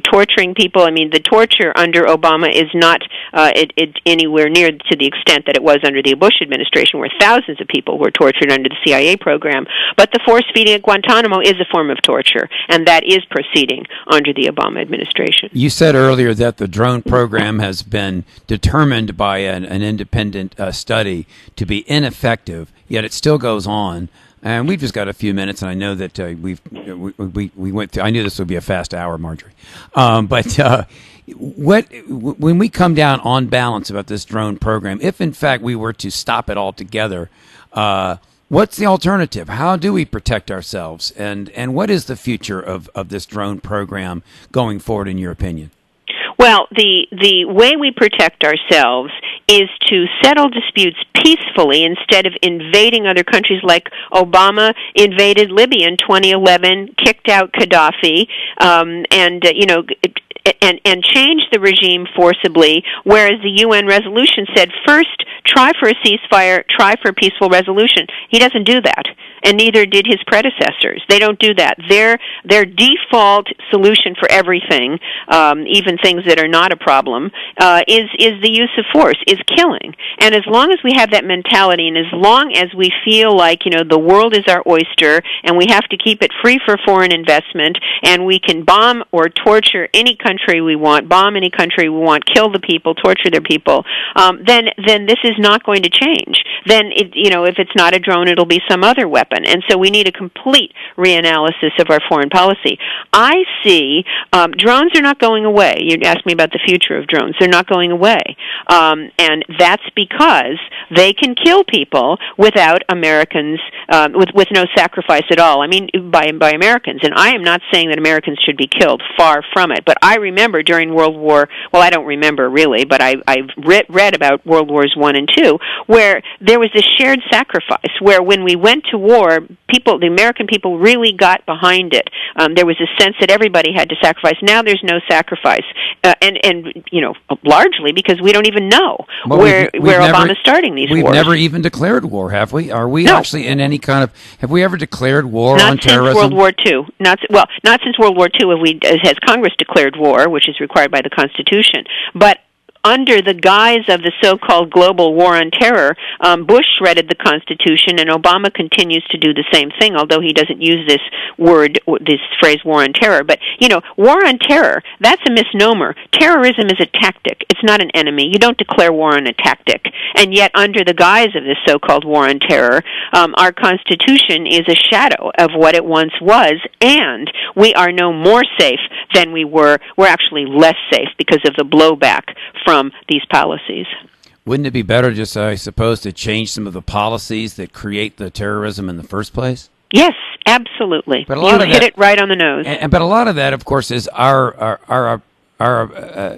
torturing people. I mean, the torture under Obama is not anywhere near to the extent that it was under the Bush administration, where thousands of people were tortured under the CIA program. But the force feeding at Guantanamo is a form of torture, and that is proceeding under the Obama administration. You said earlier that the drone program has been determined by an independent study to be ineffective, yet it still goes on. And we've just got a few minutes, and I know that we went through. I knew this would be a fast hour, Marjorie. When we come down on balance about this drone program, if in fact we were to stop it altogether, what's the alternative? How do we protect ourselves? And what is the future of this drone program going forward, in your opinion? Well, the way we protect ourselves is to settle disputes peacefully instead of invading other countries, like Obama invaded Libya in 2011, kicked out Gaddafi, and changed the regime forcibly, whereas the UN resolution said, first, try for a ceasefire, try for a peaceful resolution. He doesn't do that, and neither did his predecessors. They don't do that. Their default solution for everything, even things that are not a problem, is the use of force, is killing. And as long as we have that mentality, and as long as we feel like, the world is our oyster, and we have to keep it free for foreign investment, and we can bomb or torture any country we want, bomb any country we want, kill the people, torture their people, then this is not going to change. Then, if it's not a drone, it'll be some other weapon. And so we need a complete reanalysis of our foreign policy. I see drones are not going away. You asked me about the future of drones. They're not going away. And that's because they can kill people without Americans, with no sacrifice at all. I mean, by Americans. And I am not saying that Americans should be killed. Far from it. But I remember during World War, well, I don't remember really, but I've read about World Wars I and II, where there was this shared sacrifice, where when we went to war, the American people really got behind it. There was a sense that everybody had to sacrifice. Now there's no sacrifice, and largely because we don't even know where Obama's starting these wars. We've never even declared war, have we? Are we actually in any kind of? Have we ever declared war on terrorism? Not since World War II. Not since World War II has Congress declared war, which is required by the Constitution. But under the guise of the so-called global war on terror, Bush shredded the Constitution, and Obama continues to do the same thing, although he doesn't use this phrase war on terror. But, war on terror, that's a misnomer. Terrorism is a tactic. It's not an enemy. You don't declare war on a tactic. And yet, under the guise of this so-called war on terror, our Constitution is a shadow of what it once was, and we are no more safe than we were. We're actually less safe because of the blowback from these policies. Wouldn't it be better just, I suppose, to change some of the policies that create the terrorism in the first place? Yes, absolutely. But you hit it right on the nose. But a lot of that, of course, is our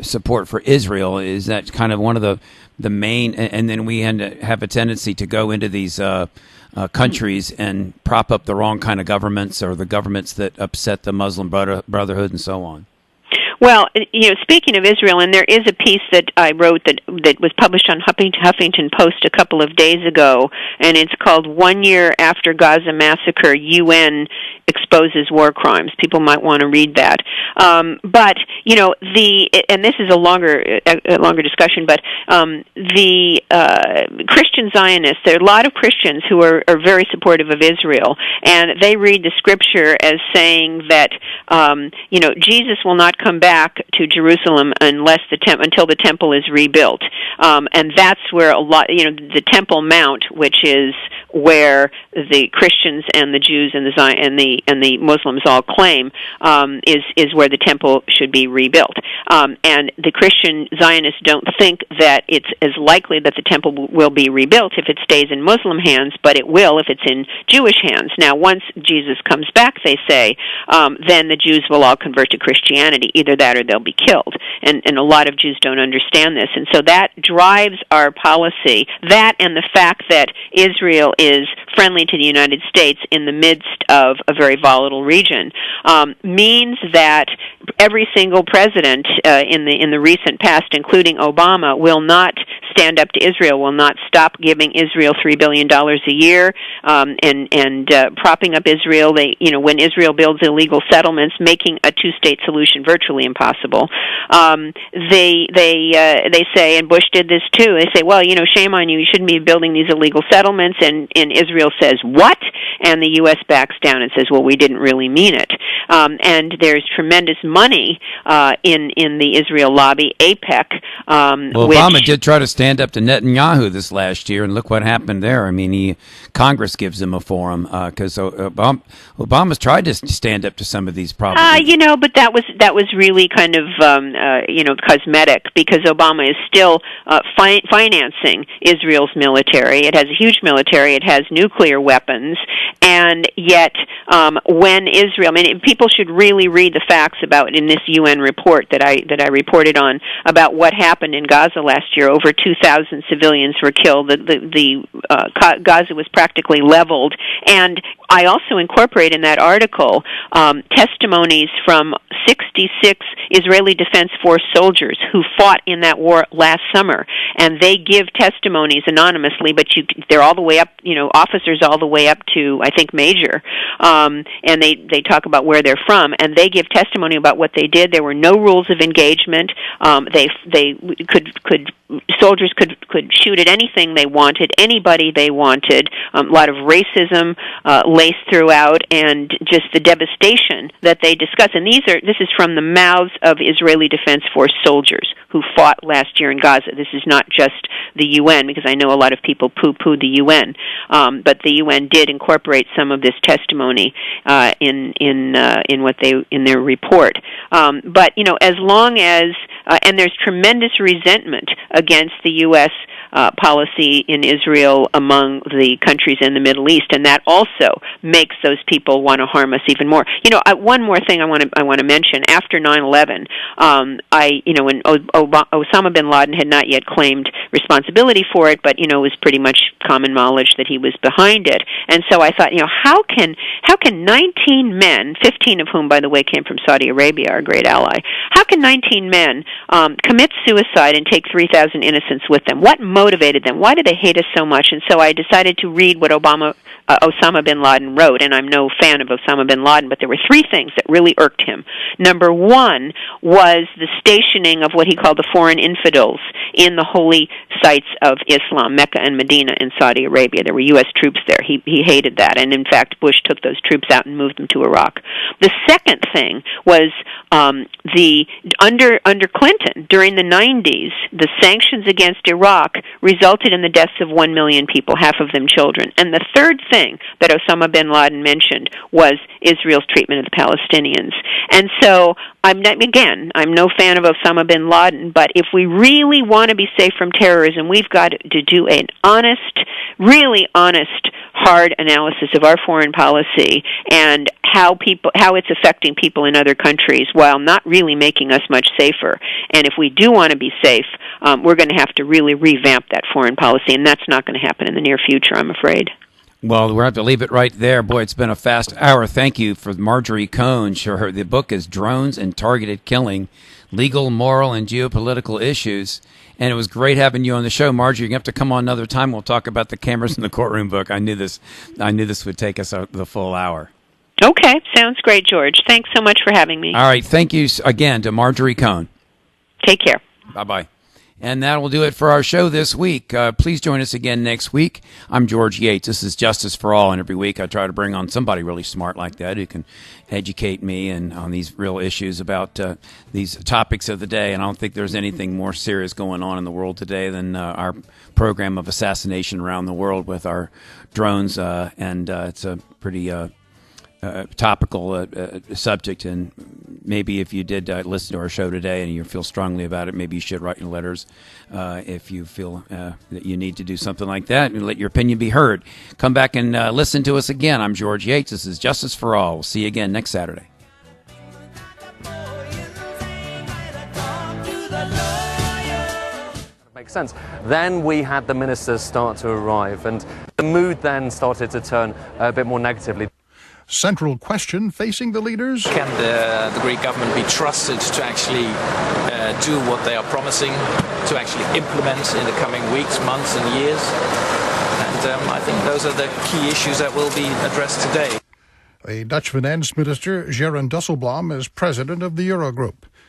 support for Israel. Is that kind of one of the main, and then we have a tendency to go into these countries and prop up the wrong kind of governments, or the governments that upset the Muslim Brotherhood and so on. Well, speaking of Israel, and there is a piece that I wrote that was published on Huffington Post a couple of days ago, and it's called 1 Year After Gaza Massacre, UN Exposes War Crimes. People might want to read that. But, and this is a longer discussion, but the Christian Zionists, there are a lot of Christians who are very supportive of Israel, and they read the scripture as saying that, Jesus will not come back to Jerusalem unless until the temple is rebuilt, and that's where a lot, the Temple Mount, which is where the Christians and the Jews and the Muslims all claim, is where the temple should be rebuilt. And the Christian Zionists don't think that it's as likely that the temple will be rebuilt if it stays in Muslim hands, but it will if it's in Jewish hands. Now, once Jesus comes back, they say, then the Jews will all convert to Christianity. Either that or they'll be killed. And a lot of Jews don't understand this. And so that drives our policy. That and the fact that Israel is friendly to the United States in the midst of a very volatile region means that every single president in the recent past, including Obama, will not stand up to Israel, will not stop giving Israel $3 billion a year and propping up Israel. When Israel builds illegal settlements, making a two-state solution virtually impossible. They say, and Bush did this too. They say, well, shame on you. You shouldn't be building these illegal settlements. And Israel says, what? And the U.S. backs down and says, well, we didn't really mean it. And there's tremendous money in the Israel lobby, AIPAC. Obama did try to stand up to Netanyahu this last year, and look what happened there. I mean, Congress gives him a forum because Obama's tried to stand up to some of these problems. But that was really kind of cosmetic, because Obama is still financing Israel's military. It has a huge military. It has nuclear weapons, and yet when Israel, people should really read the facts about in this UN report that I reported on about what happened in Gaza last year. Over 2,000 civilians were killed. Gaza was practically leveled, and I also incorporate in that article testimonies from 66 Israeli Defense Force soldiers who fought in that war last summer, and they give testimonies anonymously, but they're all the way up, officers all the way up to, I think, major, and they talk about where they're from, and they give testimony about what they did. There were no rules of engagement. Soldiers could shoot at anything they wanted, anybody they wanted. A lot of racism laced throughout, and just the devastation that they discuss. And this is from the mouths of Israeli Defense Force soldiers who fought last year in Gaza. This is not just the UN, because I know a lot of people poo-poo the UN, but the UN did incorporate some of this testimony in their report. But as long as and there's tremendous resentment against the U.S. Policy in Israel among the countries in the Middle East, and that also makes those people want to harm us even more. One more thing I want to mention. After 9/11, when Osama bin Laden had not yet claimed responsibility for it, but it was pretty much common knowledge that he was behind it. And so I thought, how can 19 men, 15 of whom, by the way, came from Saudi Arabia, our great ally. How can 19 men commit suicide and take 3,000 innocents with them? What motivated them? Why do they hate us so much? And so I decided to read what Osama bin Laden wrote, and I'm no fan of Osama bin Laden, but there were three things that really irked him. Number one was the stationing of what he called the foreign infidels in the holy sites of Islam, Mecca and Medina in Saudi Arabia. There were U.S. troops there. He hated that, and in fact, Bush took those troops out and moved them to Iraq. The second thing was under Clinton, during the 90s, the sanctions against Iraq resulted in the deaths of 1 million people, half of them children. And the third thing that Osama bin Laden mentioned was Israel's treatment of the Palestinians. And so, I'm no fan of Osama bin Laden, but if we really want to be safe from terrorism, we've got to do an honest, really honest, hard analysis of our foreign policy and how it's affecting people in other countries while not really making us much safer. And if we do want to be safe, we're going to have to really revamp that foreign policy, and that's not going to happen in the near future, I'm afraid. Well, we'll have to leave it right there. Boy, it's been a fast hour. Thank you for Marjorie Cohn. The book is Drones and Targeted Killing, Legal, Moral, and Geopolitical Issues. And it was great having you on the show, Marjorie. You're going to have to come on another time. We'll talk about the cameras in the courtroom book. I knew this would take us the full hour. Okay. Sounds great, George. Thanks so much for having me. All right. Thank you again to Marjorie Cohn. Take care. Bye-bye. And that will do it for our show this week. Please join us again next week. I'm George Yates. This is Justice for All, and every week I try to bring on somebody really smart like that who can educate me and on these real issues about these topics of the day. And I don't think there's anything more serious going on in the world today than our program of assassination around the world with our drones, and it's a pretty topical subject, and maybe if you did listen to our show today and you feel strongly about it, maybe you should write in letters if you feel that you need to do something like that and let your opinion be heard. Come back and listen to us again. I'm George Yates. This is Justice for All. We'll see you again next Saturday. Makes sense. Then we had the ministers start to arrive, and the mood then started to turn a bit more negatively. Central question facing the leaders. Can the Greek government be trusted to actually do what they are promising, to actually implement in the coming weeks, months and years? And I think those are the key issues that will be addressed today. The Dutch finance minister, Jeroen Dijsselbloem, is president of the Eurogroup.